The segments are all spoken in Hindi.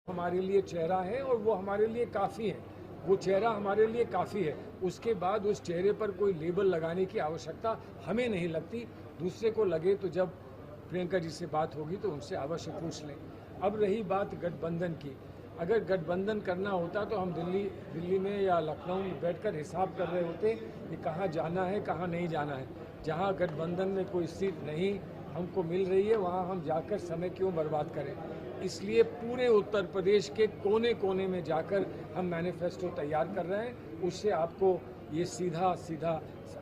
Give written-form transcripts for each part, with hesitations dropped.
हमारे लिए चेहरा है और वो हमारे लिए काफ़ी है। वो चेहरा हमारे लिए काफ़ी है। उसके बाद उस चेहरे पर कोई लेबल लगाने की आवश्यकता हमें नहीं लगती। दूसरे को लगे तो जब प्रियंका जी से बात होगी तो उनसे अवश्य पूछ लें। अब रही बात गठबंधन की, अगर गठबंधन करना होता तो हम दिल्ली में या लखनऊ में बैठकर हिसाब कर रहे होते कि कहाँ जाना है कहाँ नहीं जाना है। जहाँ गठबंधन में कोई सीट नहीं हमको मिल रही है वहाँ हम जाकर समय क्यों बर्बाद करें। इसलिए पूरे उत्तर प्रदेश के कोने कोने में जाकर हम मैनिफेस्टो तैयार कर रहे हैं। उससे आपको ये सीधा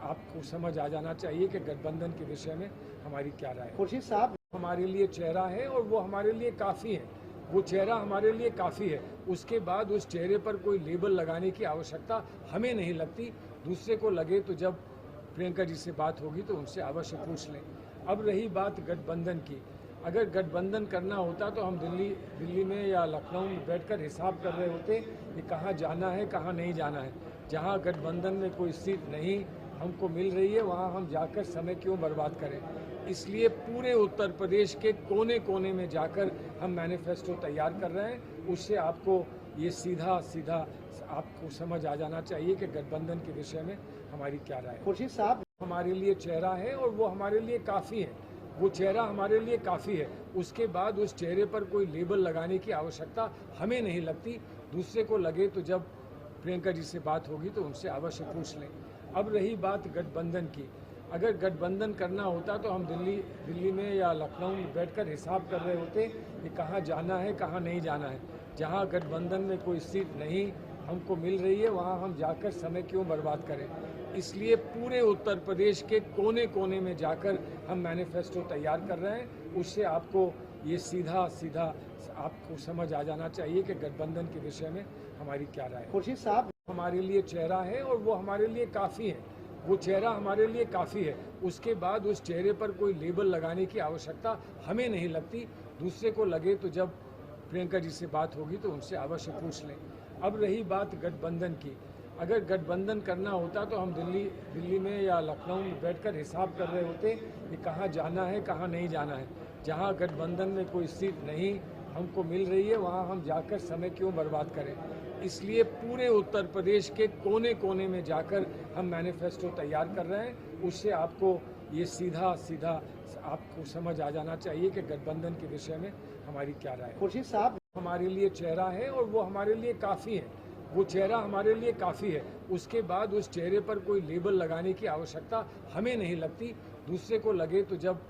आपको समझ आ जाना चाहिए कि गठबंधन के विषय में हमारी क्या राय है। खुर्शीद साहब, हमारे लिए चेहरा है और वो हमारे लिए काफ़ी है। वो चेहरा हमारे लिए काफ़ी है। उसके बाद उस चेहरे पर कोई लेबल लगाने की आवश्यकता हमें नहीं लगती। दूसरे को लगे तो जब प्रियंका जी से बात होगी तो उनसे अवश्य पूछ लें। अब रही बात गठबंधन की, अगर गठबंधन करना होता तो हम दिल्ली में या लखनऊ में बैठकर हिसाब कर रहे होते कि कहाँ जाना है कहाँ नहीं जाना है। जहाँ गठबंधन में कोई सीट नहीं हमको मिल रही है वहाँ हम जाकर समय क्यों बर्बाद करें। इसलिए पूरे उत्तर प्रदेश के कोने कोने में जाकर हम मैनिफेस्टो तैयार कर रहे हैं। उससे आपको ये सीधा आपको समझ आ जाना चाहिए कि गठबंधन के विषय में हमारी क्या राय है। खुर्शीद साहब, हमारे लिए चेहरा है और वो हमारे लिए काफ़ी है। वो चेहरा हमारे लिए काफ़ी है। उसके बाद उस चेहरे पर कोई लेबल लगाने की आवश्यकता हमें नहीं लगती। दूसरे को लगे तो जब प्रियंका जी से बात होगी तो उनसे अवश्य पूछ लें। अब रही बात गठबंधन की, अगर गठबंधन करना होता तो हम दिल्ली में या लखनऊ में बैठकर हिसाब कर रहे होते कि कहाँ जाना है कहाँ नहीं जाना है। जहाँ गठबंधन में कोई सीट नहीं हमको मिल रही है वहाँ हम जाकर समय क्यों बर्बाद करें। इसलिए पूरे उत्तर प्रदेश के कोने कोने में जाकर हम मैनिफेस्टो तैयार कर रहे हैं। उससे आपको ये सीधा आपको समझ आ जाना चाहिए कि गठबंधन के विषय में हमारी क्या राय है। खुर्शीद साहब, हमारे लिए चेहरा है और वो हमारे लिए काफ़ी है। वो चेहरा हमारे लिए काफ़ी है। उसके बाद उस चेहरे पर कोई लेबल लगाने की आवश्यकता हमें नहीं लगती। दूसरे को लगे तो जब प्रियंका जी से बात होगी तो उनसे अवश्य पूछ लें। अब रही बात गठबंधन की, अगर गठबंधन करना होता तो हम दिल्ली में या लखनऊ में बैठकर हिसाब कर रहे होते कि कहाँ जाना है कहाँ नहीं जाना है। जहाँ गठबंधन में कोई सीट नहीं हमको मिल रही है वहाँ हम जाकर समय क्यों बर्बाद करें। इसलिए पूरे उत्तर प्रदेश के कोने कोने में जाकर हम मैनिफेस्टो तैयार कर रहे हैं। उससे आपको ये सीधा आपको समझ आ जाना चाहिए कि गठबंधन के विषय में हमारी क्या राय है। खुर्शीद साहब, हमारे लिए चेहरा है और वो हमारे लिए काफ़ी है। वो चेहरा हमारे लिए काफ़ी है। उसके बाद उस चेहरे पर कोई लेबल लगाने की आवश्यकता हमें नहीं लगती। दूसरे को लगे तो जब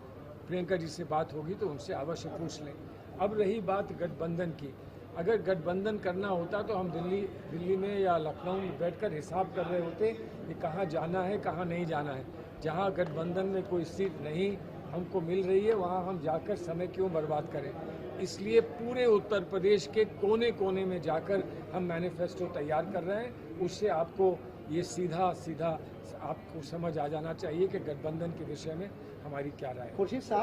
प्रियंका जी से बात होगी तो उनसे अवश्य पूछ लें। अब रही बात गठबंधन की, अगर गठबंधन करना होता तो हम दिल्ली में या लखनऊ में बैठकर हिसाब कर रहे होते कि कहाँ जाना है कहाँ नहीं जाना है। जहाँ गठबंधन में कोई सीट नहीं हमको मिल रही है वहाँ हम जाकर समय क्यों बर्बाद करें। इसलिए पूरे उत्तर प्रदेश के कोने कोने में जाकर हम मैनिफेस्टो तैयार कर रहे हैं। उससे आपको ये सीधा आपको समझ आ जाना चाहिए कि गठबंधन के विषय में हमारी क्या राय है। खुर्शीद साहब,